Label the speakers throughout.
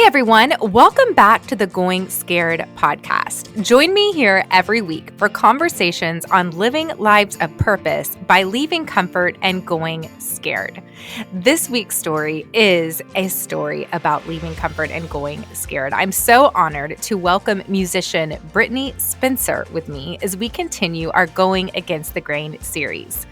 Speaker 1: everyone. Welcome back to the Going Scared podcast. Join me here every week for conversations on living lives of purpose by leaving comfort and going scared. This week's story is a story about leaving comfort and going scared. I'm so honored to welcome musician Brittney Spencer with me as we continue our Going Against the Grain series.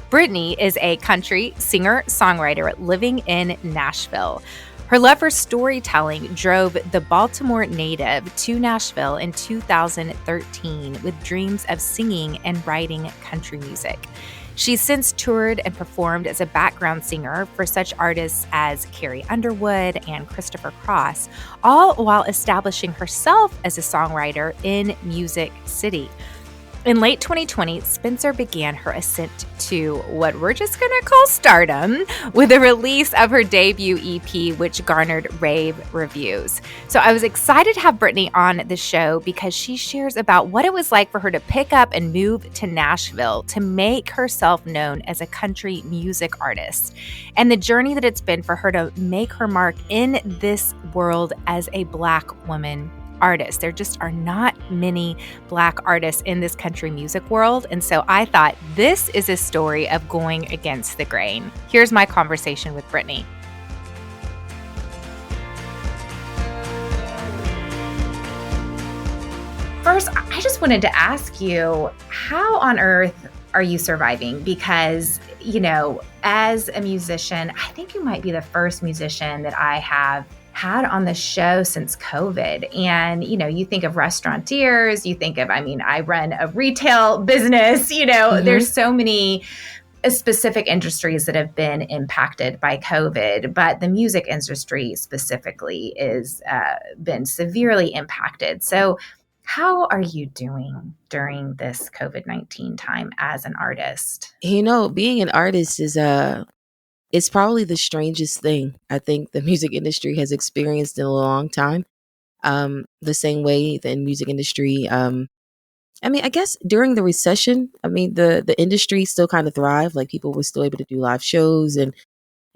Speaker 1: Brittney is a country singer-songwriter living in Nashville. Her love for storytelling drove the Baltimore native to Nashville in 2013 with dreams of singing and writing country music. She's since toured and performed as a background singer for such artists as Carrie Underwood and Christopher Cross, all while establishing herself as a songwriter in Music City. In late 2020, Spencer began her ascent to what we're just going to call stardom with the release of her debut EP, which garnered rave reviews. So I was excited to have Brittney on the show because she shares about what it was like for her to pick up and move to Nashville to make herself known as a country music artist, and the journey that it's been for her to make her mark in this world as a Black woman artists. There just are not many Black artists in this country music world. And so I thought this is a story of going against the grain. Here's my conversation with Brittney. First, I just wanted to ask you, how on earth are you surviving? Because, as a musician, I think you might be the first musician that I have had on the show since COVID. And, you think of restaurateurs, you think of, I run a retail business, there's so many specific industries that have been impacted by COVID, but the music industry specifically is been severely impacted. So how are you doing during this COVID-19 time as an artist?
Speaker 2: Being an artist is it's probably the strangest thing I think the music industry has experienced in a long time. The same way the music industry, I guess during the recession, the industry still kind of thrived. Like people were still able to do live shows and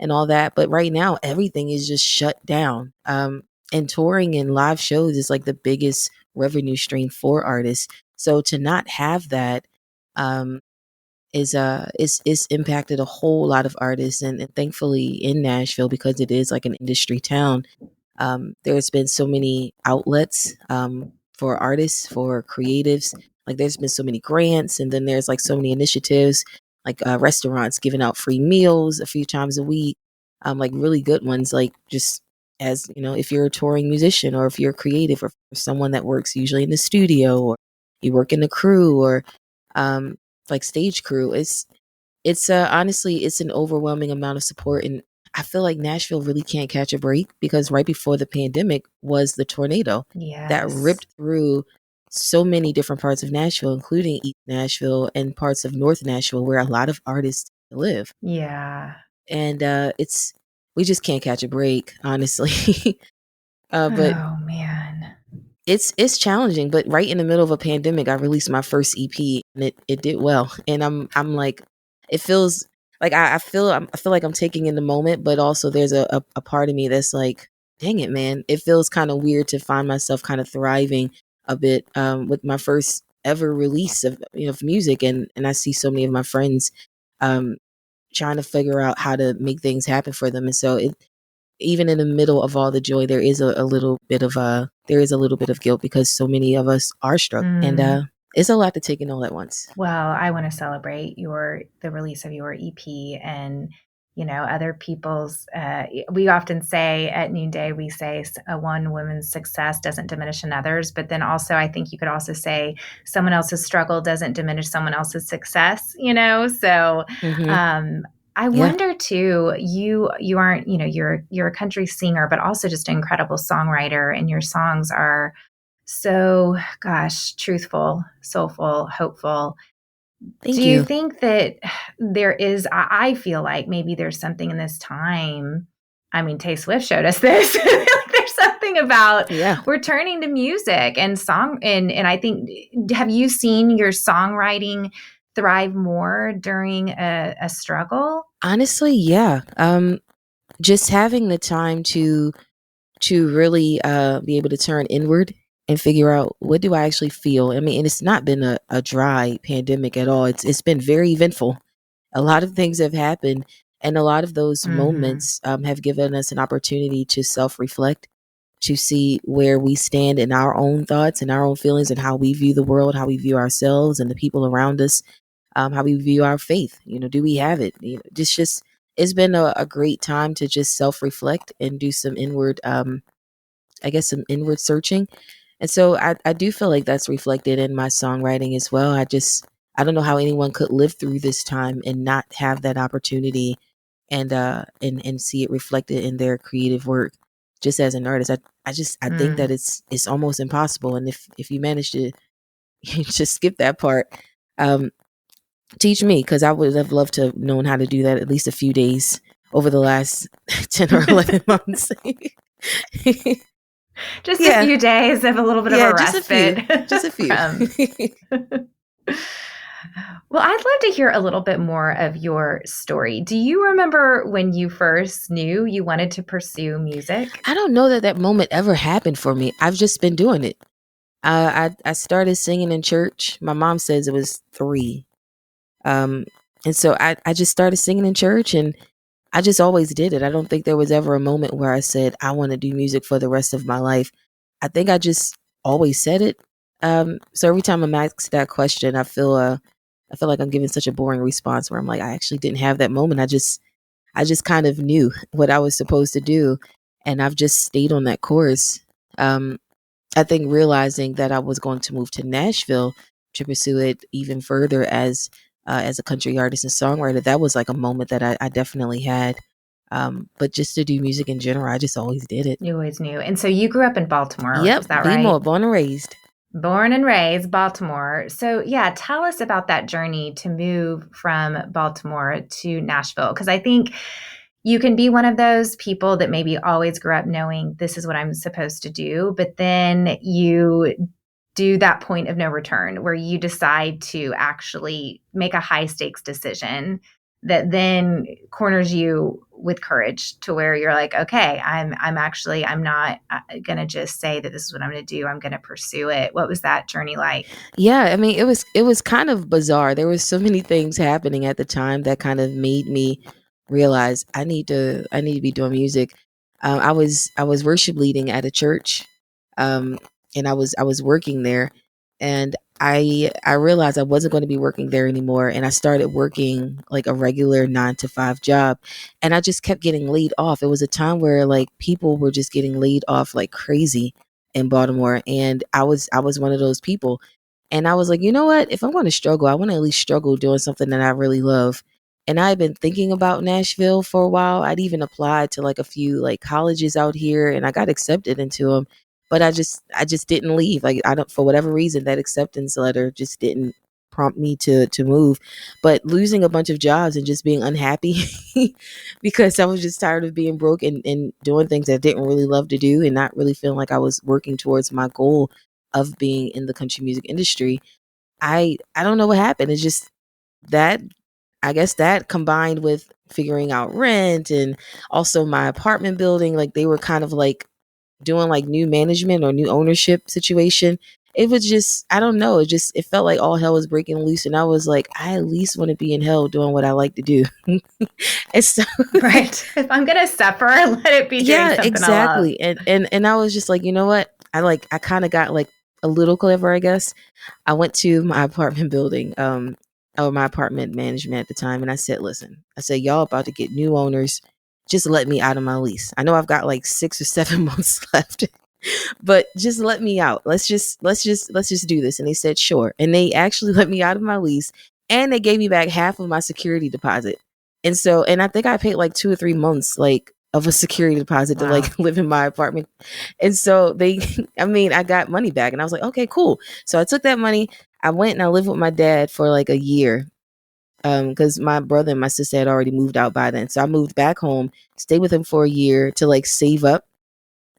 Speaker 2: all that. But right now, everything is just shut down. And touring and live shows is like the biggest revenue stream for artists. So to not have that, is impacted a whole lot of artists, and thankfully in Nashville, because it is like an industry town, there's been so many outlets for artists, for creatives. Like there's been so many grants, and then there's like so many initiatives, like restaurants giving out free meals a few times a week, like really good ones, like just as if you're a touring musician, or if you're creative, or someone that works usually in the studio, or you work in the crew, or like stage crew. It's honestly, it's an overwhelming amount of support. And I feel like Nashville really can't catch a break, because right before the pandemic was the tornado that ripped through so many different parts of Nashville, including East Nashville and parts of North Nashville, where a lot of artists live.
Speaker 1: Yeah.
Speaker 2: And we just can't catch a break, honestly. But
Speaker 1: oh man.
Speaker 2: It's challenging, but right in the middle of a pandemic, I released my first EP, and it did well. And I'm like, it feels like I feel like I'm taking in the moment, but also there's a part of me that's like, dang it, man. It feels kind of weird to find myself kind of thriving a bit with my first ever release of music, and I see so many of my friends trying to figure out how to make things happen for them, and so even in the middle of all the joy, there is a little bit of guilt, because so many of us are struggling, and it's a lot to take in all at once.
Speaker 1: Well, I want to celebrate the release of your EP, and other people's. We often say at Noonday, we say a one woman's success doesn't diminish another's, but then also I think you could also say someone else's struggle doesn't diminish someone else's success. So.
Speaker 2: Mm-hmm.
Speaker 1: I wonder too, you aren't, you're a country singer, but also just an incredible songwriter, and your songs are so, truthful, soulful, hopeful.
Speaker 2: Thank
Speaker 1: Do
Speaker 2: you.
Speaker 1: you think that there is, I feel like maybe there's something in this time. Tay Swift showed us this. There's something about returning to music and song. And I think, have you seen your songwriting thrive more during a struggle?
Speaker 2: Honestly, yeah. Just having the time to to really be able to turn inward and figure out what do I actually feel. I mean, and it's not been a dry pandemic at all. It's been very eventful. A lot of things have happened, and a lot of those moments have given us an opportunity to self-reflect, to see where we stand in our own thoughts and our own feelings, and how we view the world, how we view ourselves and the people around us, how we view our faith. Do we have it? Just it's been a great time to just self-reflect and do some inward, I guess, some inward searching. And so I do feel like that's reflected in my songwriting as well. I don't know how anyone could live through this time and not have that opportunity and see it reflected in their creative work. Just as an artist, I think that it's almost impossible. And if you manage to just skip that part, teach me, because I would have loved to have known how to do that at least a few days over the last 10 or 11 months.
Speaker 1: Just a few days of a little bit of a respite.
Speaker 2: Just a few.
Speaker 1: Well, I'd love to hear a little bit more of your story. Do you remember when you first knew you wanted to pursue music?
Speaker 2: I don't know that moment ever happened for me. I've just been doing it. I started singing in church. My mom says it was 3. And so I just started singing in church, and I just always did it. I don't think there was ever a moment where I said, I want to do music for the rest of my life. I think I just always said it. So every time I'm asked that question, I feel like I'm giving such a boring response where I'm like, I actually didn't have that moment. I just kind of knew what I was supposed to do, and I've just stayed on that course. I think realizing that I was going to move to Nashville to pursue it even further as a country artist and songwriter, that was like a moment that I definitely had. But just to do music in general, I just always did it.
Speaker 1: You always knew. And so you grew up in Baltimore.
Speaker 2: Yep,
Speaker 1: is that right?
Speaker 2: B-more, born and raised.
Speaker 1: Born and raised, Baltimore. So yeah, tell us about that journey to move from Baltimore to Nashville. Because I think you can be one of those people that maybe always grew up knowing this is what I'm supposed to do, but then you do that point of no return where you decide to actually make a high stakes decision that then corners you with courage to where you're like, okay, I'm not going to just say that this is what I'm going to do. I'm going to pursue it. What was that journey like?
Speaker 2: Yeah, I mean, it was kind of bizarre. There was so many things happening at the time that kind of made me realize I need to be doing music. I was worship leading at a church, and I was working there, and I realized I wasn't going to be working there anymore, and I started working like a regular 9 to 5 job, and I just kept getting laid off. It was a time where like people were just getting laid off like crazy in Baltimore, and I was one of those people. And I was like, you know what? If I'm going to struggle, I want to at least struggle doing something that I really love. And I had been thinking about Nashville for a while. I'd even applied to like a few like colleges out here, and I got accepted into them. But I just didn't leave. Like I don't, for whatever reason, that acceptance letter just didn't prompt me to move. But losing a bunch of jobs and just being unhappy because I was just tired of being broke and doing things that I didn't really love to do, and not really feeling like I was working towards my goal of being in the country music industry. I don't know what happened. It's just that, I guess, that combined with figuring out rent and also my apartment building, like they were kind of like doing like new management or new ownership situation. It was just, I don't know. It felt like all hell was breaking loose. And I was like, I at least want to be in hell doing what I like to do. And so,
Speaker 1: right. If I'm going to suffer, let it be doing something
Speaker 2: exactly.
Speaker 1: I love.
Speaker 2: And I was just like, you know what? I kind of got like a little clever, I guess. I went to my apartment building, or my apartment management at the time. And I said, listen, y'all about to get new owners. Just let me out of my lease. I know I've got like 6 or 7 months left, but just let me out. Let's just do this. And they said, sure. And they actually let me out of my lease, and they gave me back half of my security deposit. And so, and I think I paid like 2 or 3 months, like of a security deposit to like live in my apartment. And so I got money back, and I was like, okay, cool. So I took that money. I went and I lived with my dad for like a year. Because my brother and my sister had already moved out by then. So I moved back home, stayed with him for a year to like save up.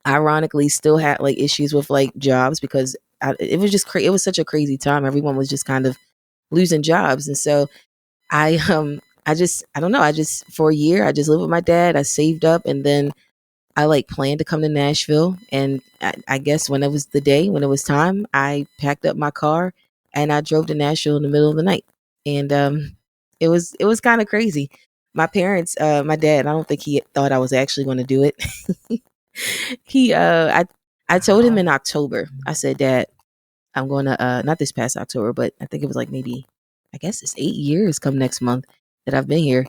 Speaker 2: Ironically, still had like issues with like jobs because it was just it was such a crazy time. Everyone was just kind of losing jobs. And so I don't know. For a year, I just lived with my dad. I saved up, and then I like planned to come to Nashville, and I guess when it was the day, when it was time, I packed up my car and I drove to Nashville in the middle of the night. And it was kind of crazy. My parents, my dad, I don't think he thought I was actually going to do it. he I told him
Speaker 1: Wow.
Speaker 2: in October. I said, Dad, I'm going to not this past October, but I think it was like maybe, I guess it's 8 years come next month that I've been here.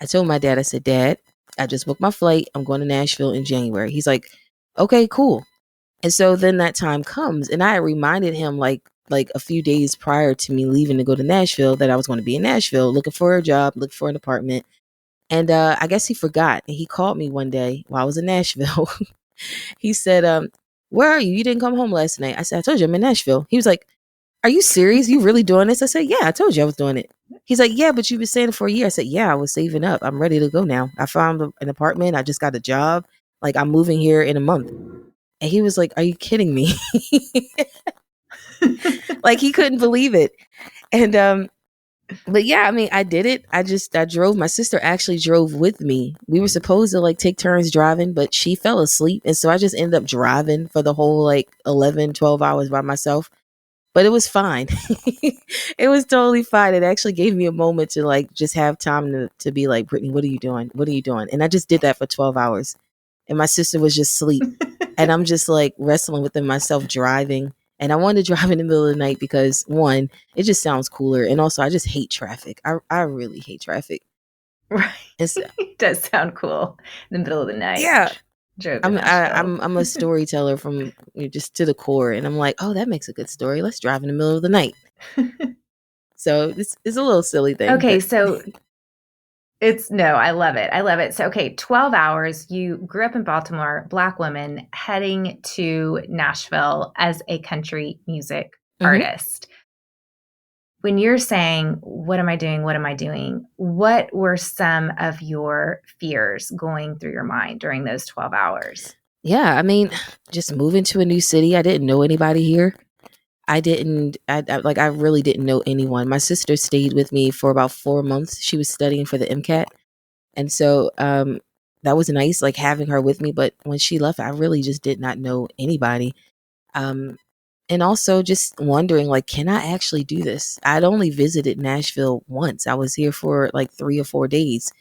Speaker 2: I told my dad, I said, Dad, I just booked my flight. I'm going to Nashville in January. He's like, okay, cool. And so then that time comes, and I reminded him like a few days prior to me leaving to go to Nashville that I was going to be in Nashville looking for a job, looking for an apartment. And I guess he forgot. And he called me one day while I was in Nashville. He said, where are you? You didn't come home last night. I said, I told you I'm in Nashville. He was like, are you serious? You really doing this? I said, yeah, I told you I was doing it. He's like, yeah, but you've been saying it for a year. I said, yeah, I was saving up. I'm ready to go now. I found an apartment. I just got a job. Like, I'm moving here in a month. And he was like, are you kidding me? Like, he couldn't believe it. And but yeah, I mean, I did it. I drove. My sister actually drove with me. We were supposed to like take turns driving, but she fell asleep. And so I just ended up driving for the whole like 11, 12 hours by myself. But it was fine. It was totally fine. It actually gave me a moment to like just have time to be like, Brittney, what are you doing? What are you doing? And I just did that for 12 hours. And my sister was just asleep. And I'm just like wrestling within myself driving. And I wanted to drive in the middle of the night because one, it just sounds cooler. And also I just hate traffic. I really hate traffic.
Speaker 1: Right.
Speaker 2: So,
Speaker 1: It does sound cool in the middle of the night.
Speaker 2: yeah.
Speaker 1: Drove to
Speaker 2: I'm
Speaker 1: Nashville.
Speaker 2: I'm a storyteller from just to the core. And I'm like, oh, that makes a good story. Let's drive in the middle of the night. So it's a little silly thing.
Speaker 1: Okay,
Speaker 2: But
Speaker 1: so I love it. I love it. So, okay, 12 hours. You grew up in Baltimore, Black woman, heading to Nashville as a country music
Speaker 2: mhm.
Speaker 1: artist. When you're saying, what am I doing? What am I doing? What were some of your fears going through your mind during those 12 hours?
Speaker 2: Yeah, I mean, just moving to a new city. I didn't know anybody here. I really didn't know anyone. My sister stayed with me for about 4 months. She was studying for the MCAT. And so that was nice, like having her with me. But when she left, I really just did not know anybody. Um, and also just wondering, like, can I actually do this? I'd only visited Nashville once. I was here for like 3 or 4 days.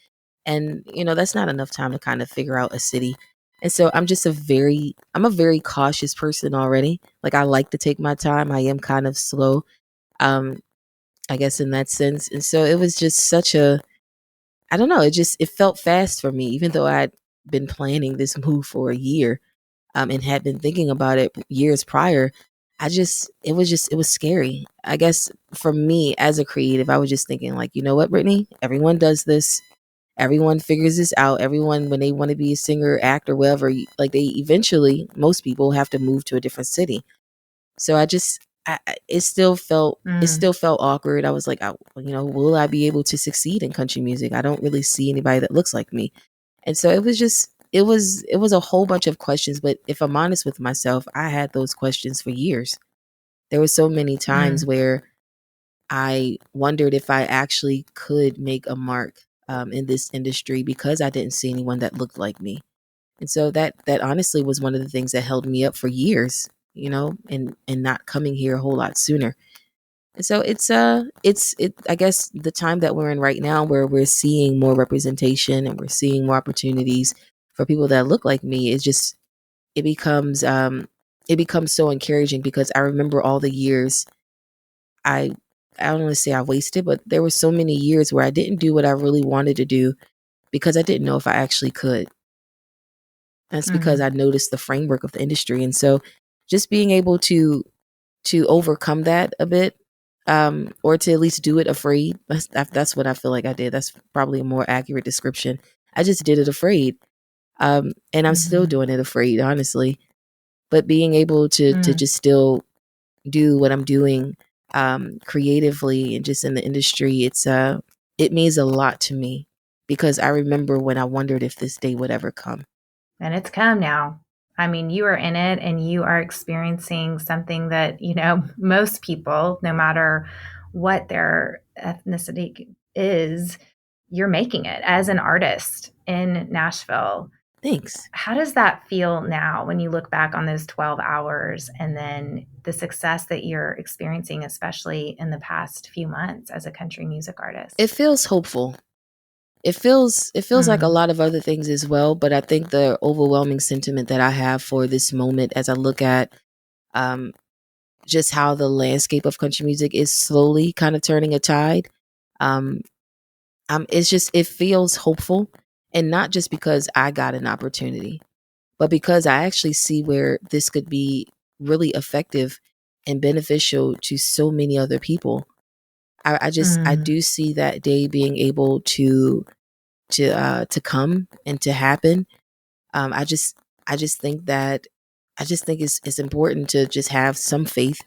Speaker 2: And, that's not enough time to kind of figure out a city. And so I'm a very cautious person already. Like, I like to take my time. I am kind of slow, um, I guess, in that sense. And so it was just I don't know, it felt fast for me, even though I'd been planning this move for a year, and had been thinking about it years prior. It was scary. I guess for me as a creative, I was just thinking like, you know what, Brittney, everyone does this. Everyone figures this out. Everyone, when they want to be a singer, actor, whatever, like they eventually, most people have to move to a different city. So it still felt awkward. I was like, will I be able to succeed in country music? I don't really see anybody that looks like me. And so it was a whole bunch of questions. But if I'm honest with myself, I had those questions for years. There were so many times
Speaker 1: Mm.
Speaker 2: where I wondered if I actually could make a mark in this industry because I didn't see anyone that looked like me. And so that honestly was one of the things that held me up for years, and not coming here a whole lot sooner. And so it's I guess the time that we're in right now where we're seeing more representation and we're seeing more opportunities for people that look like me, is just it becomes it becomes so encouraging because I remember all the years I I don't want to say I wasted, but there were so many years where I didn't do what I really wanted to do because I didn't know if I actually could. That's because
Speaker 1: Mm.
Speaker 2: I noticed the framework of the industry. And so just being able to overcome that a bit, or to at least do it afraid. That's what I feel like I did. That's probably a more accurate description. I just did it afraid. And I'm still
Speaker 1: Mhm.
Speaker 2: doing it afraid, honestly. But being able to
Speaker 1: Mm.
Speaker 2: just still do what I'm doing creatively and just in the industry, it means a lot to me because I remember when I wondered if this day would ever come.
Speaker 1: And it's come now. I mean, you are in it and you are experiencing something that, most people, no matter what their ethnicity is, you're making it as an artist in Nashville.
Speaker 2: Thanks.
Speaker 1: How does that feel now when you look back on those 12 hours and then the success that you're experiencing, especially in the past few months as a country music artist?
Speaker 2: It feels hopeful. It feels like a lot of other things as well, but I think the overwhelming sentiment that I have for this moment as I look at um, just how the landscape of country music is slowly kind of turning a tide. Um, it feels hopeful, and not just because I got an opportunity, but because I actually see where this could be really effective and beneficial to so many other people. I do see that day being able to come and to happen. Um, I just I just think that it's important to just have some faith.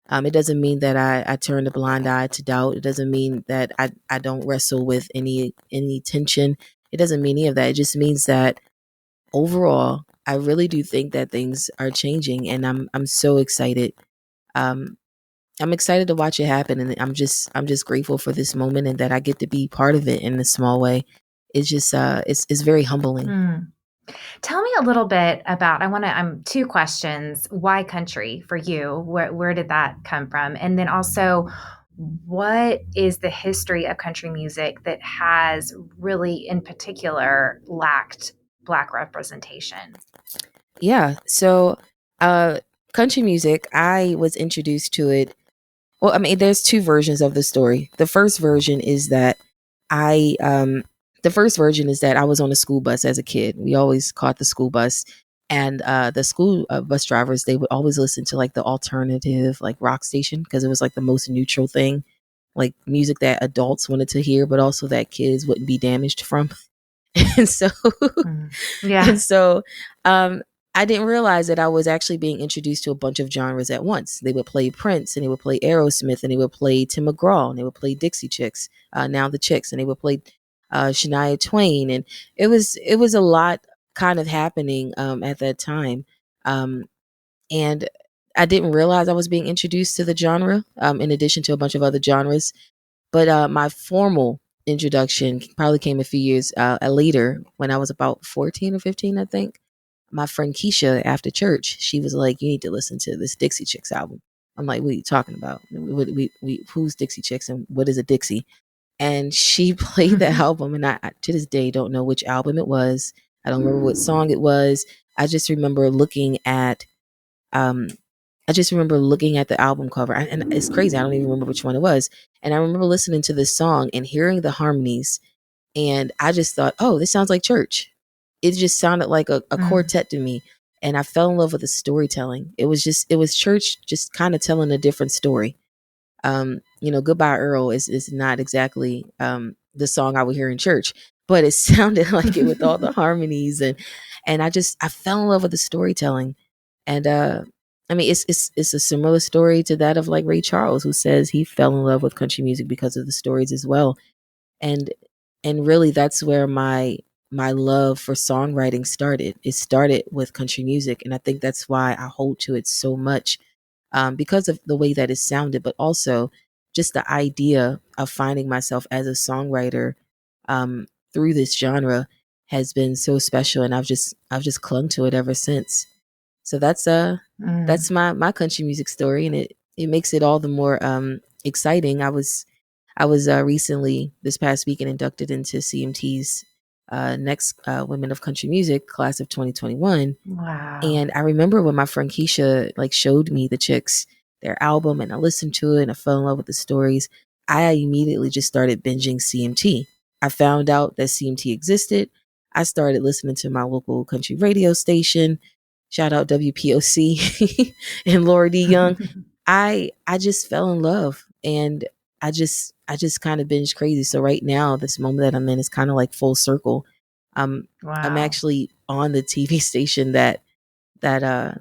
Speaker 2: It doesn't mean that I turn a blind eye to doubt. It doesn't mean that I don't wrestle with any tension. It doesn't mean any of that. It just means that overall, I really do think that things are changing, and I'm so excited. Um, I'm excited to watch it happen, and I'm just grateful for this moment and that I get to be part of it in a small way. It's just it's very humbling.
Speaker 1: Tell me a little bit about, two questions. Why country for you? Where did that come from? And then also, what is the history of country music that has really, in particular, lacked Black representation?
Speaker 2: Yeah. So, uh, country music, I was introduced to it. Well, I mean, there's two versions of the story. I, um, the first version is that I was on a school bus as a kid. We always caught the school bus, and the school bus drivers, they would always listen to like the alternative, like rock station, because it was like the most neutral thing, like music that adults wanted to hear, but also that kids wouldn't be damaged from. And so
Speaker 1: Yeah.
Speaker 2: and so I didn't realize that I was actually being introduced to a bunch of genres at once. They would play Prince, and they would play Aerosmith, and they would play Tim McGraw, and they would play Dixie Chicks, Now the Chicks, and they would play Shania Twain, and it was a lot kind of happening at that time, and I didn't realize I was being introduced to the genre in addition to a bunch of other genres. But my formal introduction probably came a few years later when I was about 14 or 15, I think. My friend Keisha, after church, she was like, "You need to listen to this Dixie Chicks album." I'm like, "What are you talking about? Who's Dixie Chicks and what is a Dixie?" And she played the album, and I to this day don't know which album it was. I don't remember what song it was. I just remember looking at um, the album cover, and it's crazy. I don't even remember which one it was. And I remember listening to this song and hearing the harmonies, and I just thought, "Oh, this sounds like church." It just sounded like a quartet to me, and I fell in love with the storytelling. It was church just kind of telling a different story. Goodbye Earl is not exactly the song I would hear in church, but it sounded like it with all the harmonies, and I fell in love with the storytelling. And I mean, it's a similar story to that of like Ray Charles, who says he fell in love with country music because of the stories as well. And really, that's where my love for songwriting started. It started with country music, and I think that's why I hold to it so much, because of the way that it sounded, but also just the idea of finding myself as a songwriter through this genre has been so special, and I've just clung to it ever since. So that's my country music story, and it makes it all the more exciting. I was recently this past weekend inducted into CMT's next Women of Country Music class of 2021.
Speaker 1: Wow.
Speaker 2: And I remember when my friend Keisha like showed me the Chicks, their album, and I listened to it and I fell in love with the stories. I immediately just started binging CMT. I found out that CMT existed. I started listening to my local country radio station. Shout out WPOC and Laura D. Young. I just fell in love, and I just kind of binge crazy. So right now, this moment that I'm in is kind of like full circle. I'm
Speaker 1: Wow.
Speaker 2: actually on the TV station that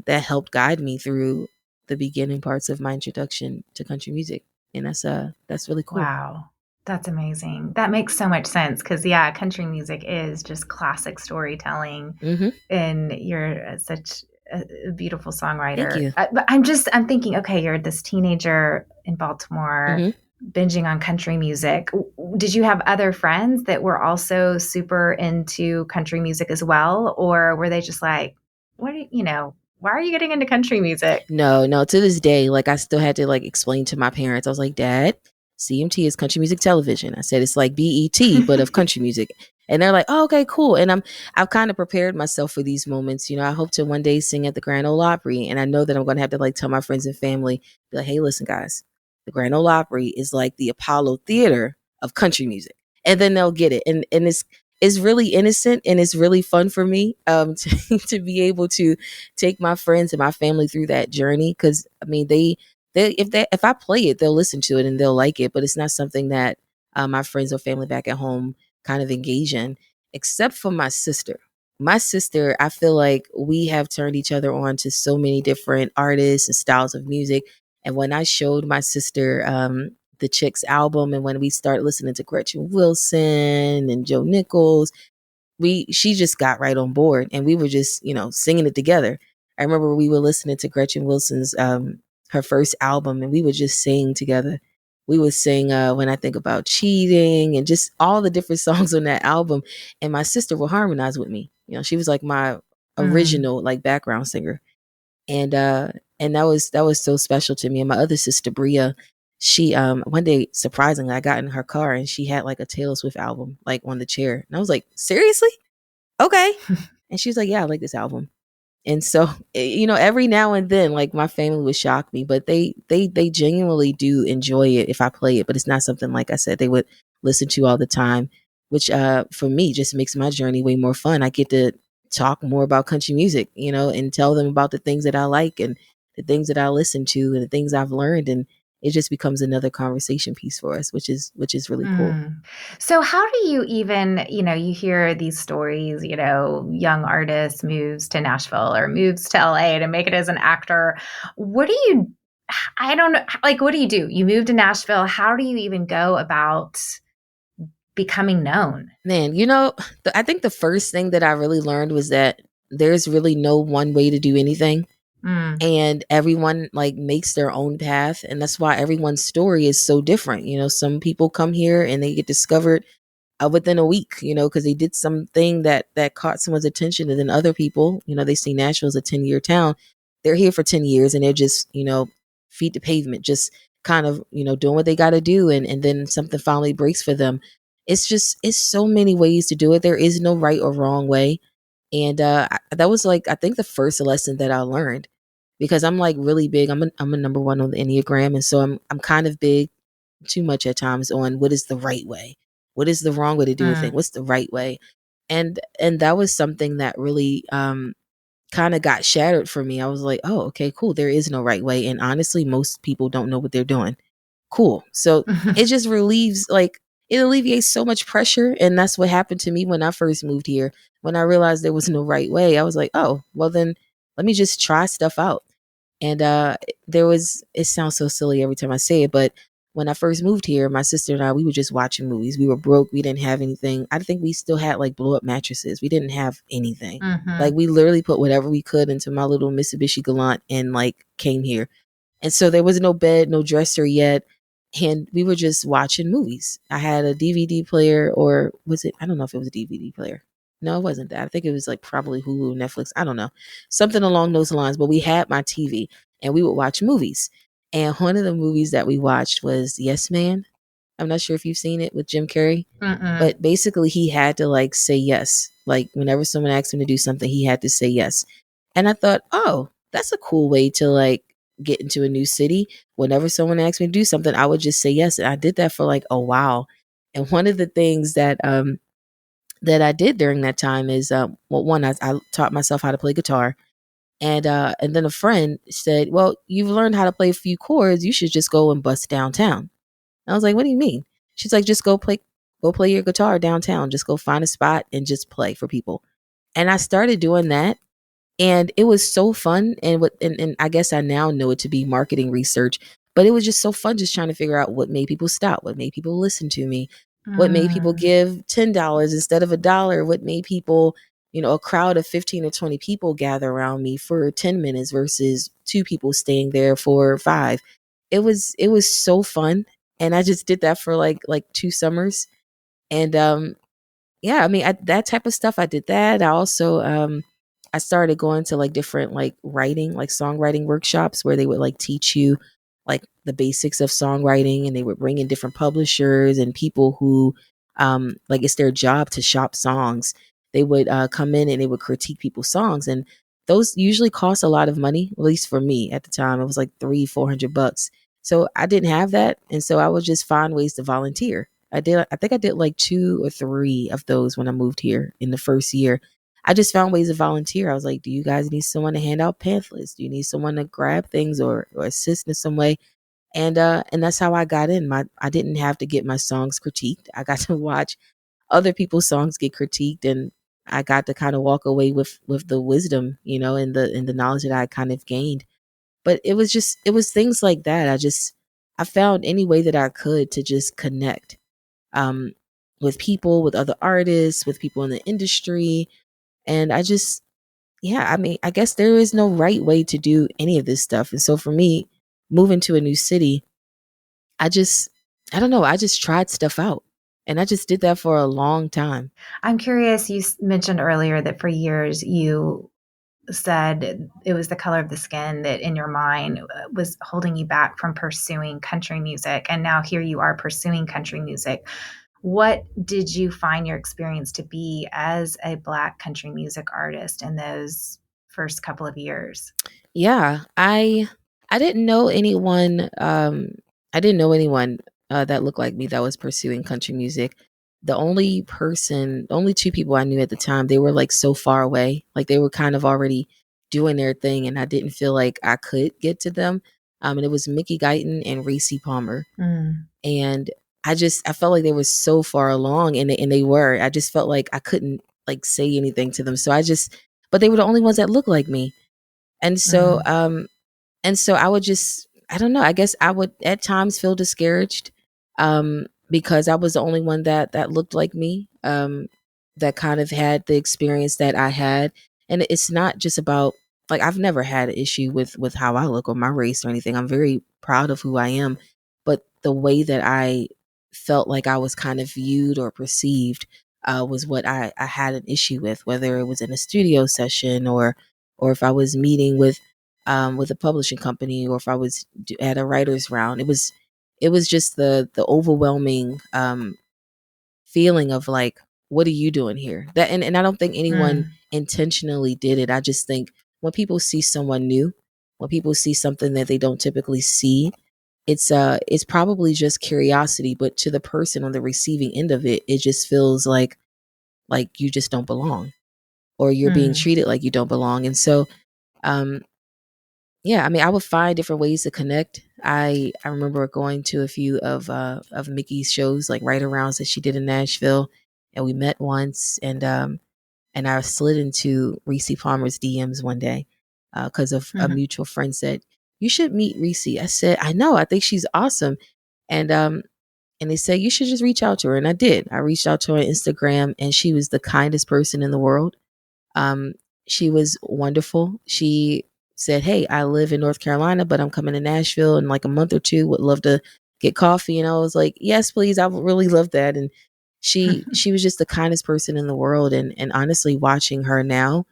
Speaker 2: helped guide me through the beginning parts of my introduction to country music, and that's really cool.
Speaker 1: Wow. That's amazing. That makes so much sense because, yeah, country music is just classic storytelling,
Speaker 2: Hmm.
Speaker 1: and you're such a beautiful
Speaker 2: Thank
Speaker 1: songwriter.
Speaker 2: you.
Speaker 1: But I'm thinking, okay, you're this teenager in Baltimore.
Speaker 2: Hmm.
Speaker 1: binging on country music. Did you have other friends that were also super into country music as well? Or were they just like, why are you getting into country music?
Speaker 2: No, to this day, like I still had to like explain to my parents. I was like, Dad, CMT is country music television. I said it's like BET, but of country music. And they're like, oh, okay, cool. And I've kind of prepared myself for these moments. I hope to one day sing at the Grand Ole Opry. And I know that I'm going to have to like tell my friends and family, be like, hey, listen, guys, the Grand Ole Opry is like the Apollo Theater of country music. And then they'll get it. And it's really innocent and it's really fun for me to be able to take my friends and my family through that journey. Cause I mean, if I play it, they'll listen to it and they'll like it, but it's not something that my friends or family back at home kind of engage in, except for my sister. My sister, I feel like we have turned each other on to so many different artists and styles of music. And when I showed my sister the Chicks album, and when we started listening to Gretchen Wilson and Joe Nichols, she just got right on board, and we were just singing it together. I remember we were listening to Gretchen Wilson's her first album, and we would just sing together. We would sing When I Think About Cheating and just all the different songs on that album, and my sister would harmonize with me. She was like my original like background singer, and that was so special to me. And my other sister Bria, she one day surprisingly I got in her car and she had like a Taylor Swift album like on the chair, and I was like, seriously? Okay. And she was like, yeah, I like this album. And so every now and then like my family would shock me, but they genuinely do enjoy it if I play it, but it's not something, like I said, they would listen to all the time, which for me just makes my journey way more fun. I get to talk more about country music, and tell them about the things that I like and the things that I listen to and the things I've learned, and it just becomes another conversation piece for us, which is really cool.
Speaker 1: So how do you even, you hear these stories, young artist moves to Nashville or moves to LA to make it as an actor. I don't know, like, what do you do? You move to Nashville. How do you even go about becoming known?
Speaker 2: Man, I think the first thing that I really learned was that there's really no one way to do anything. And everyone like makes their own path, and that's why everyone's story is so different. Some people come here and they get discovered within a week, because they did something that caught someone's attention, and then other people, they see Nashville as a 10-year town. They're here for 10 years and they're just feet to pavement, just kind of doing what they got to do, and then something finally breaks for them. It's so many ways to do it. There is no right or wrong way. And that was like, I think, the first lesson that I learned, because I'm like really big. I'm a number one on the Enneagram. And so I'm kind of big, too much at times, on what is the right way, what is the wrong way to do a thing, what's the right way. And that was something that really kind of got shattered for me. I was like, oh, okay, cool. There is no right way. And honestly, most people don't know what they're doing. Cool. So it just it alleviates so much pressure. And that's what happened to me when I first moved here. When I realized there was no right way, I was like, oh, well then let me just try stuff out. And it sounds so silly every time I say it, but when I first moved here, my sister and I, we were just watching movies. We were broke. We didn't have anything. I think we still had like blow up mattresses. We didn't have anything. Like we literally put whatever we could into my little Mitsubishi Galant and like came here. And so there was no bed, no dresser yet. And we were just watching movies. I had a DVD player, or was it? I don't know if it was a DVD player. No, it wasn't that. I think it was like probably Hulu, Netflix. I don't know. Something along those lines. But we had my TV and we would watch movies. And one of the movies that we watched was Yes Man. I'm not sure if you've seen it, with Jim Carrey. But basically he had to like say yes. Like whenever someone asked him to do something, he had to say yes. And I thought, oh, that's a cool way to like get into a new city. Whenever someone asked me to do something, I would just say yes. And I did that for like a while. And one of the things that I did during that time is one, I taught myself how to play guitar. And then a friend said, well, you've learned how to play a few chords, you should just go and bust downtown. And I was like, what do you mean? She's like, just go play your guitar downtown. Just go find a spot and just play for people. And I started doing that. And it was so fun. And I guess I now know it to be marketing research, but it was just so fun just trying to figure out what made people stop, what made people listen to me, what made people give $10 instead of $1, what made people, a crowd of 15 or 20 people gather around me for 10 minutes versus 2 people staying there for 5. It was so fun. And I just did that for like 2 summers. And yeah, I mean, that type of stuff, I did that. I also I started going to like different like writing, like songwriting workshops where they would like teach you like the basics of songwriting, and they would bring in different publishers and people who like it's their job to shop songs. They would come in and they would critique people's songs, and those usually cost a lot of money, at least for me at the time. It was like 300-400 bucks. So I didn't have that, and so I would just find ways to volunteer. I think I did like 2 or 3 of those when I moved here in the first year. I just found ways to volunteer. I was like, do you guys need someone to hand out pamphlets? Do you need someone to grab things or assist in some way? And that's how I got in. I didn't have to get my songs critiqued. I got to watch other people's songs get critiqued, and I got to kind of walk away with the wisdom, and the knowledge that I kind of gained. But it was things like that. I found any way that I could to just connect um, with people, with other artists, with people in the industry. And yeah, I mean, I guess there is no right way to do any of this stuff. And so for me, moving to a new city, I just, I don't know, I just tried stuff out. And I just did that for a long time.
Speaker 3: I'm curious, you mentioned earlier that for years you said it was the color of the skin that in your mind was holding you back from pursuing country music. And now here you are pursuing country music. What did you find your experience to be as a Black country music artist in those first couple of years?
Speaker 2: Yeah, I didn't know anyone. I didn't know anyone that looked like me that was pursuing country music. The only 2 people I knew at the time, they were like so far away, like they were kind of already doing their thing, and I didn't feel like I could get to them. And it was Mickey Guyton and Racy Palmer, and I felt like they were so far along, and they were. I just felt like I couldn't like say anything to them, so but they were the only ones that looked like me. And so, I would just, I don't know, I guess I would at times feel discouraged, because I was the only one that looked like me, that kind of had the experience that I had. And it's not just about, like, I've never had an issue with how I look or my race or anything. I'm very proud of who I am. But the way that I felt like I was kind of viewed or perceived was what I had an issue with, whether it was in a studio session or if I was meeting with a publishing company, or if I was at a writer's round. It was just the overwhelming feeling of like, what are you doing here? That and I don't think anyone intentionally did it. I just think when people see someone new, when people see something that they don't typically see, it's probably just curiosity, but to the person on the receiving end of it, it just feels like you just don't belong, or you're being treated like you don't belong. And so um yeah, I mean, I would find different ways to connect. I remember going to a few of Mickey's shows, like right arounds that she did in Nashville, and we met once. And I slid into Reese Palmer's DMs one day because of a mutual friend said, "You should meet Reese." I said, "I know, I think she's awesome," and and they said, "You should just reach out to her." And I did. I reached out to her on Instagram, and she was the kindest person in the world. Um, she was wonderful. She said, "Hey, I live in North Carolina, but I'm coming to Nashville in like a month or two. Would love to get coffee." And I was like, "Yes, please. I would really love that." And she was just the kindest person in the world. And honestly, watching her now,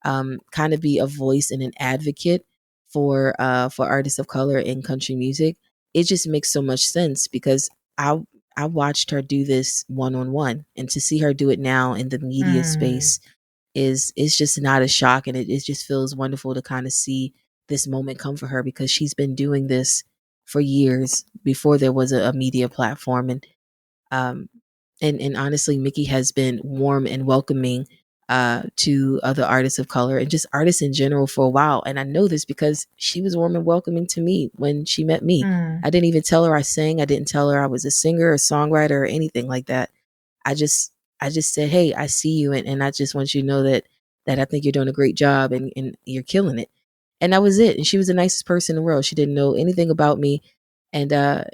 Speaker 2: kind of be a voice and an advocate for artists of color in country music, it just makes so much sense because I watched her do this one on one, and to see her do it now in the media space is just not a shock, and it just feels wonderful to kind of see this moment come for her because she's been doing this for years before there was a media platform. Um and honestly, Mickey has been warm and welcoming to other artists of color and just artists in general for a while. And I know this because she was warm and welcoming to me when she met me. I didn't even tell her I sang. I didn't tell her I was a singer or songwriter or anything like that. I just I just said, "Hey, I see you, and I just want you to know that I think you're doing a great job, and you're killing it." And that was it. And she was the nicest person in the world. She didn't know anything about me, and to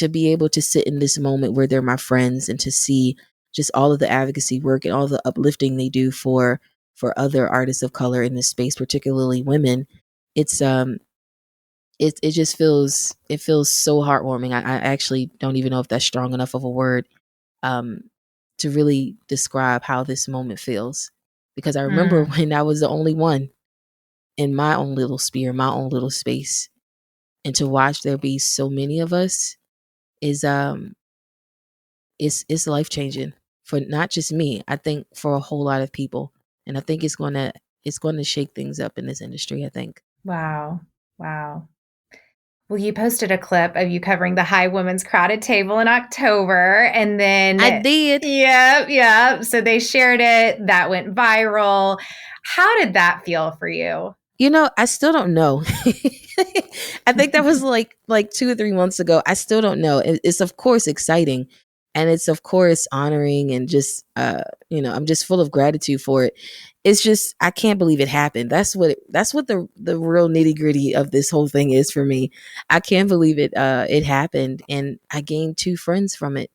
Speaker 2: be able to sit in this moment where they're my friends and to see just all of the advocacy work and all the uplifting they do for other artists of color in this space, particularly women. It's it just feels so heartwarming. I actually don't even know if that's strong enough of a word um, to really describe how this moment feels. Because I remember when I was the only one in my own little sphere, my own little space, and to watch there be so many of us is it's life changing for not just me. I think for a whole lot of people, and I think it's going to shake things up in this industry. I think.
Speaker 3: Wow. Wow. Well, you posted a clip of you covering the High Women's Crowded Table in October. And then,
Speaker 2: I did.
Speaker 3: yeah. So they shared it. That went viral. How did that feel for you?
Speaker 2: I still don't know. I think that was like 2 or 3 months ago. I still don't know. It's of course exciting, and it's of course honoring, and just I'm just full of gratitude for it. It's just I can't believe it happened. That's what the real nitty-gritty of this whole thing is for me. I can't believe it happened, and I gained 2 friends from it.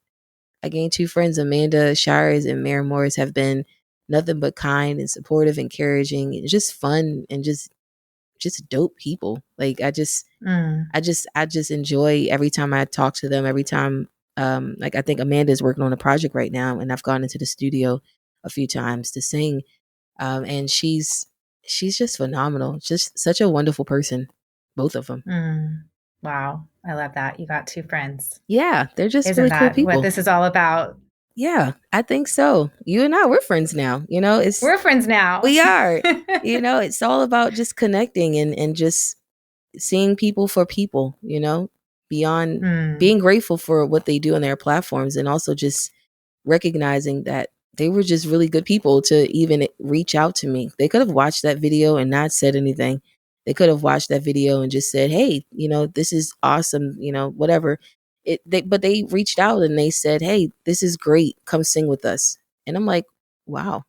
Speaker 2: I gained 2 friends. Amanda Shires and Mary Morris have been nothing but kind and supportive, encouraging, and just fun, and just dope people. Like I just enjoy every time I talk to them. Every time, like I think Amanda's working on a project right now, and I've gone into the studio a few times to sing, and she's just phenomenal. Just such a wonderful person, both of them.
Speaker 3: Wow. I love that. You got 2 friends.
Speaker 2: Yeah, they're just
Speaker 3: Isn't
Speaker 2: really cool
Speaker 3: that what
Speaker 2: people.
Speaker 3: this is all about?
Speaker 2: Yeah, I think so. You and I, we're friends now.
Speaker 3: We're friends now.
Speaker 2: We are. It's all about just connecting and just seeing people for people, beyond being grateful for what they do on their platforms, and also just recognizing that they were just really good people to even reach out to me. They could have watched that video and not said anything. They could have watched that video and just said, "Hey, this is awesome," whatever. But they reached out and they said, "Hey, this is great. Come sing with us." And I'm like, "Wow,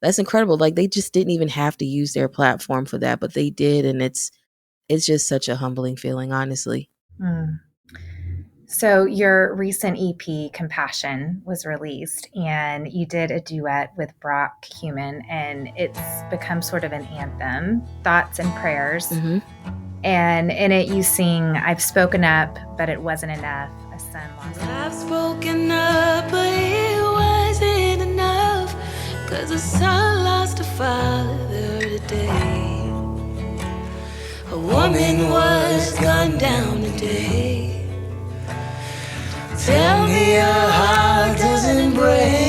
Speaker 2: that's incredible." Like they just didn't even have to use their platform for that, but they did, and it's just such a humbling feeling, honestly.
Speaker 3: So your recent EP, Compassion, was released, and you did a duet with Brock Human, and it's become sort of an anthem, thoughts and prayers. And in it you sing, "I've spoken up, but it wasn't enough. A son lost."
Speaker 4: I've spoken up, but it wasn't enough, 'cause a son lost a father today. A woman was gunned down today. Tell me your heart doesn't break.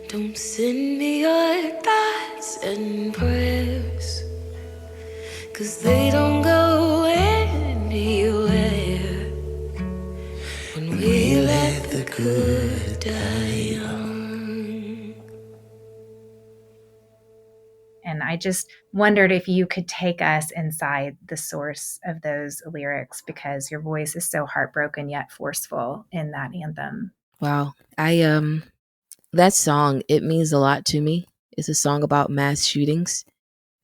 Speaker 4: Don't send me your thoughts and prayers, 'cause they don't go anywhere when we let the good die young.
Speaker 3: And I just wondered if you could take us inside the source of those lyrics, because your voice is so heartbroken yet forceful in that anthem.
Speaker 2: Wow. That song, it means a lot to me. It's a song about mass shootings.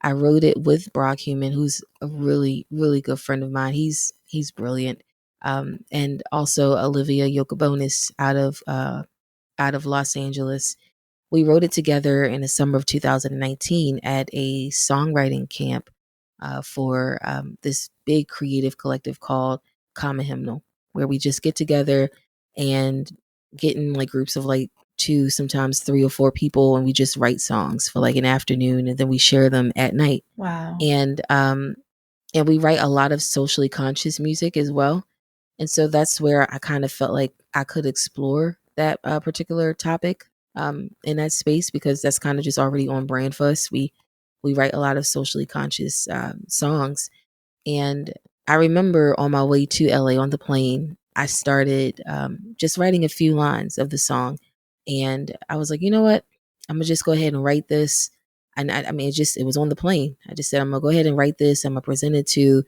Speaker 2: I wrote it with Brock Human, who's a really, really good friend of mine. He's brilliant. And also Olivia Yokobonis out of Los Angeles. We wrote it together in the summer of 2019 at a songwriting camp for this big creative collective called Common Hymnal, where we just get together and get in like groups of like 2, sometimes 3 or 4 people, and we just write songs for like an afternoon, and then we share them at night.
Speaker 3: Wow.
Speaker 2: And we write a lot of socially conscious music as well. And so that's where I kind of felt like I could explore that particular topic in that space, because that's kind of just already on brand for us. We write a lot of socially conscious songs. And I remember on my way to LA on the plane, I started just writing a few lines of the song. And I was like, you know what? I'm going to just go ahead and write this. And I mean, it was on the plane. I just said, I'm going to go ahead and write this. I'm going to present it to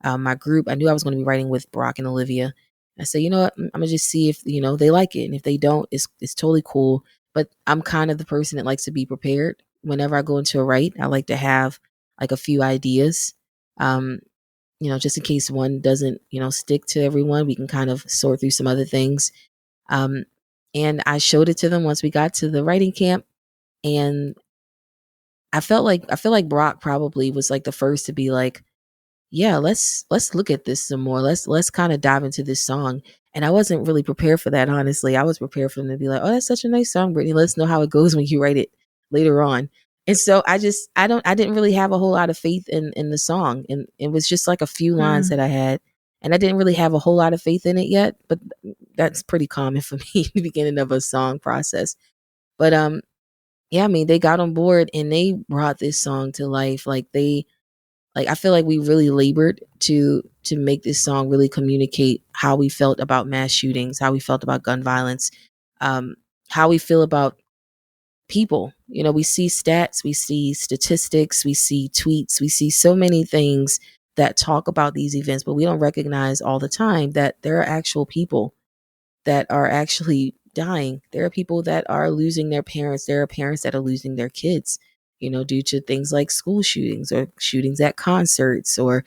Speaker 2: my group. I knew I was going to be writing with Brock and Olivia. I said, you know what? I'm going to just see if, they like it. And if they don't, it's totally cool. But I'm kind of the person that likes to be prepared. Whenever I go into a write, I like to have like a few ideas. Just in case one doesn't, stick to everyone, we can kind of sort through some other things. And I showed it to them once we got to the writing camp, and I feel like Brock probably was like the first to be like, yeah, let's look at this some more. Let's kind of dive into this song. And I wasn't really prepared for that, honestly. I was prepared for them to be like, oh, that's such a nice song, Brittany. Let's know how it goes when you write it later on. And so I didn't really have a whole lot of faith in the song. And it was just like a few lines that I had. And I didn't really have a whole lot of faith in it yet, but that's pretty common for me in the beginning of a song process. But yeah, I mean, they got on board and they brought this song to life. I feel like we really labored to make this song really communicate how we felt about mass shootings, how we felt about gun violence, how we feel about people. You know, we see stats, we see statistics, we see tweets, we see so many things that talk about these events, but we don't recognize all the time that there are actual people that are actually dying. There are people that are losing their parents. There are parents that are losing their kids, you know, due to things like school shootings or shootings at concerts, or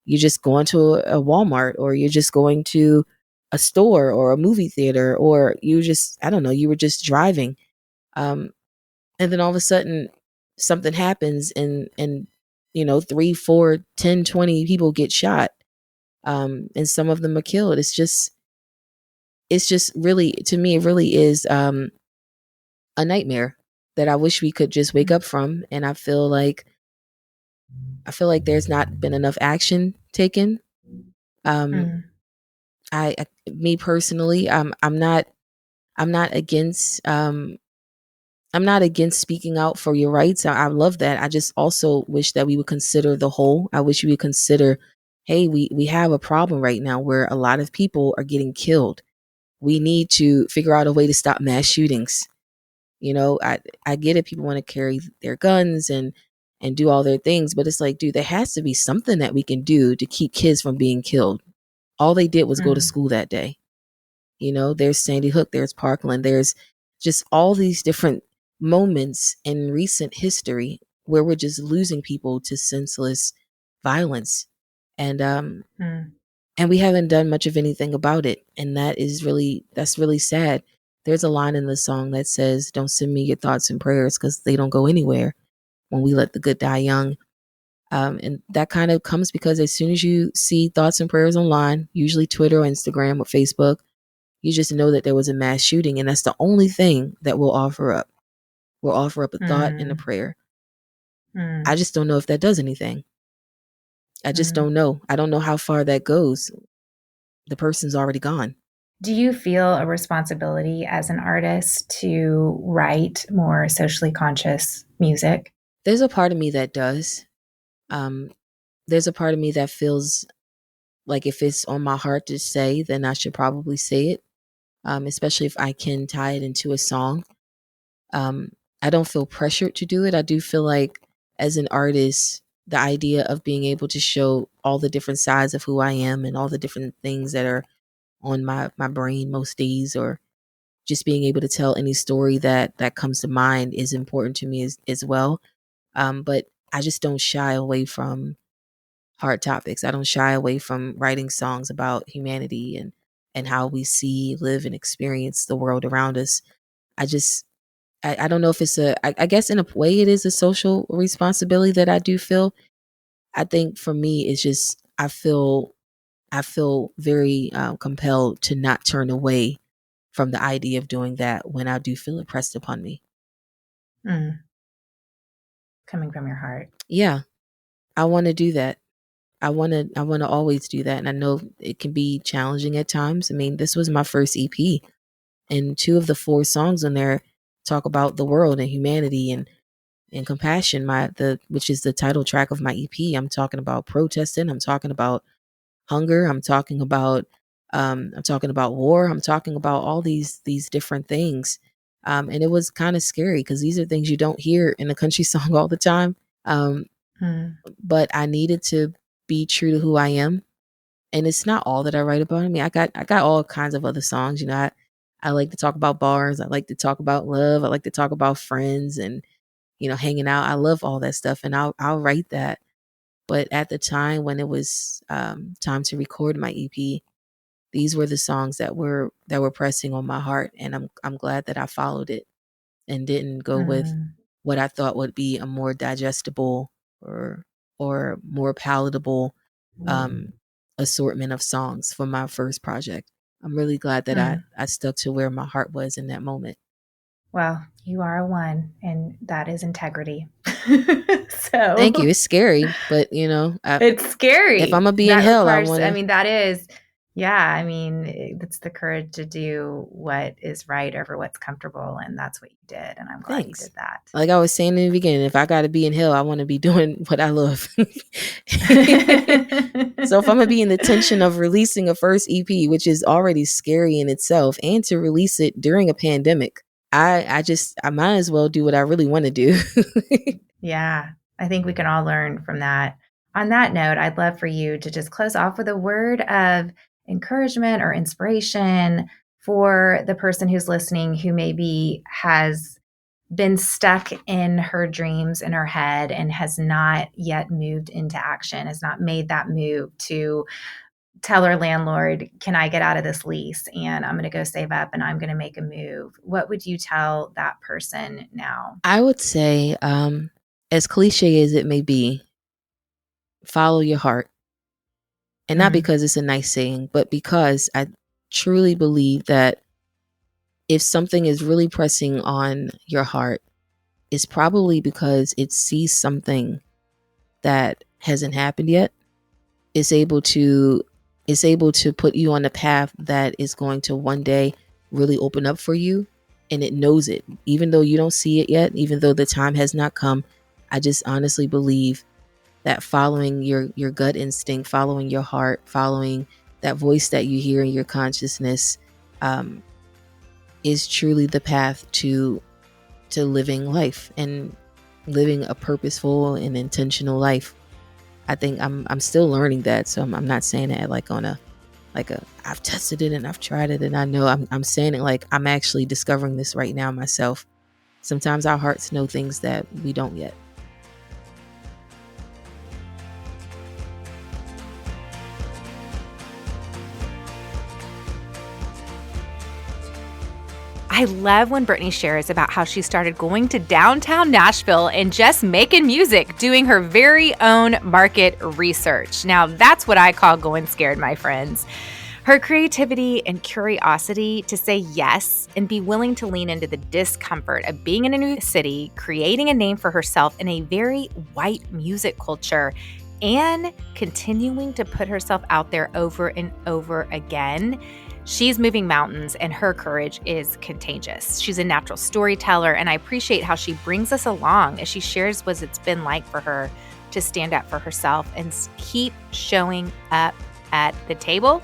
Speaker 2: you're just going to a Walmart, or you're just going to a store or a movie theater, or you just, I don't know, you were just driving. And then all of a sudden something happens and, you know, 3, 4, 10, 20 people get shot. And some of them are killed. It's just really, to me, it really is a nightmare that I wish we could just wake up from. And I feel like there's not been enough action taken. Me personally, I'm not against I'm not against speaking out for your rights. I love that. I just also wish that we would consider the whole. I wish we would consider, hey, we have a problem right now where a lot of people are getting killed. We need to figure out a way to stop mass shootings. You know, I get it. People want to carry their guns and do all their things, but it's like, dude, there has to be something that we can do to keep kids from being killed. All they did was go to school that day. You know, there's Sandy Hook, there's Parkland, there's just all these different moments in recent history where we're just losing people to senseless violence. And and we haven't done much of anything about it. And that's really sad. There's a line in the song that says, don't send me your thoughts and prayers because they don't go anywhere when we let the good die young. And that kind of comes because as soon as you see thoughts and prayers online, usually Twitter or Instagram or Facebook, you just know that there was a mass shooting. And that's the only thing that we'll offer up. We'll offer up a thought and a prayer. I just don't know if that does anything. I just don't know. I don't know how far that goes. The person's already gone.
Speaker 3: Do you feel a responsibility as an artist to write more socially conscious music?
Speaker 2: There's a part of me that does. There's a part of me that feels like if it's on my heart to say, then I should probably say it, especially if I can tie it into a song. I don't feel pressured to do it. I do feel like as an artist, the idea of being able to show all the different sides of who I am and all the different things that are on my brain most days, or just being able to tell any story that comes to mind is important to me as well. But I just don't shy away from hard topics. I don't shy away from writing songs about humanity and how we see, live, and experience the world around us. I don't know if it's I guess in a way it is a social responsibility that I do feel. I think for me, it's just, I feel very compelled to not turn away from the idea of doing that when I do feel it pressed upon me.
Speaker 3: Coming from your heart.
Speaker 2: Yeah, I want to do that. I want to always do that. And I know it can be challenging at times. I mean, this was my first EP, and 2 of the 4 songs on there talk about the world and humanity and compassion. Which is the title track of my EP. I'm talking about protesting. I'm talking about hunger. I'm talking about war. I'm talking about all these different things. And it was kind of scary because these are things you don't hear in a country song all the time. But I needed to be true to who I am. And it's not all that I write about. I mean, I got all kinds of other songs. You know, I like to talk about bars. I like to talk about love. I like to talk about friends and, you know, hanging out. I love all that stuff, and I'll write that. But at the time when it was time to record my EP, these were the songs that were pressing on my heart, and I'm glad that I followed it and didn't go with what I thought would be a more digestible or more palatable assortment of songs for my first project. I'm really glad that I stuck to where my heart was in that moment.
Speaker 3: Well, you are a one, and that is integrity. So
Speaker 2: thank you. It's scary, but
Speaker 3: it's scary.
Speaker 2: If I'm gonna be in hell, I want to.
Speaker 3: I mean, that is, I mean, it's the courage to do what is right over what's comfortable, and that's what you did. And I'm glad you did that.
Speaker 2: Like I was saying in the beginning, if I got to be in hell, I want to be doing what I love. So if I'm gonna be in the tension of releasing a first EP, which is already scary in itself, and to release it during a pandemic, I might as well do what I really want to do.
Speaker 3: Yeah, I think we can all learn from that. On that note, I'd love for you to just close off with a word of encouragement or inspiration for the person who's listening who maybe has been stuck in her dreams in her head and has not yet moved into action, has not made that move to tell her landlord, can I get out of this lease? And I'm going to go save up and I'm going to make a move. What would you tell that person now?
Speaker 2: I would say, as cliche as it may be, follow your heart. And not because it's a nice saying, but because I truly believe that if something is really pressing on your heart, it's probably because it sees something that hasn't happened yet. It's able to put you on a path that is going to one day really open up for you, and it knows it. Even though you don't see it yet, even though the time has not come, I just honestly believe that following your gut instinct, following your heart, following that voice that you hear in your consciousness is truly the path to living life and living a purposeful and intentional life. I think I'm still learning that, so I'm not saying it like I've tested it and I've tried it and I know. I'm saying it like I'm actually discovering this right now myself. Sometimes our hearts know things that we don't yet.
Speaker 1: I love when Brittney shares about how she started going to downtown Nashville and just making music, doing her very own market research. Now, that's what I call going scared, my friends. Her creativity and curiosity to say yes and be willing to lean into the discomfort of being in a new city, creating a name for herself in a very white music culture, and continuing to put herself out there over and over again. She's moving mountains and her courage is contagious. She's a natural storyteller, and I appreciate how she brings us along as she shares what it's been like for her to stand up for herself and keep showing up at the table,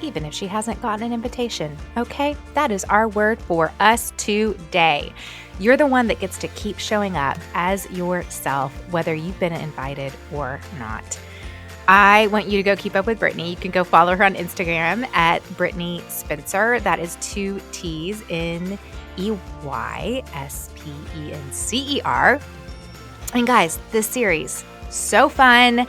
Speaker 1: even if she hasn't gotten an invitation. Okay, that is our word for us today. You're the one that gets to keep showing up as yourself, whether you've been invited or not. I want you to go keep up with Brittney. You can go follow her on Instagram at Brittney Spencer. That is 2 T's in EYSPENCER. And guys, this series, so fun.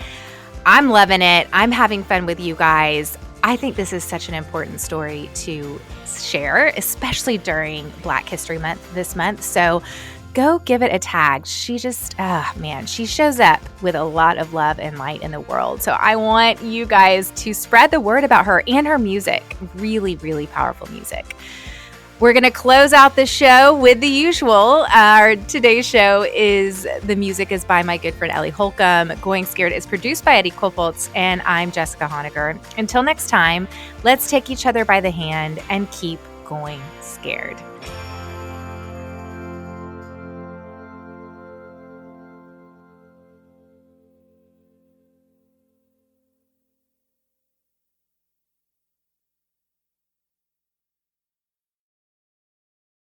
Speaker 1: I'm loving it. I'm having fun with you guys. I think this is such an important story to share, especially during Black History Month this month. So go give it a tag. She just, she shows up with a lot of love and light in the world. So I want you guys to spread the word about her and her music. Really, really powerful music. We're going to close out the show with the usual. Today's show is the music is by my good friend Ellie Holcomb. Going Scared is produced by Eddie Kofoltz, and I'm Jessica Honegger. Until next time, let's take each other by the hand and keep going scared.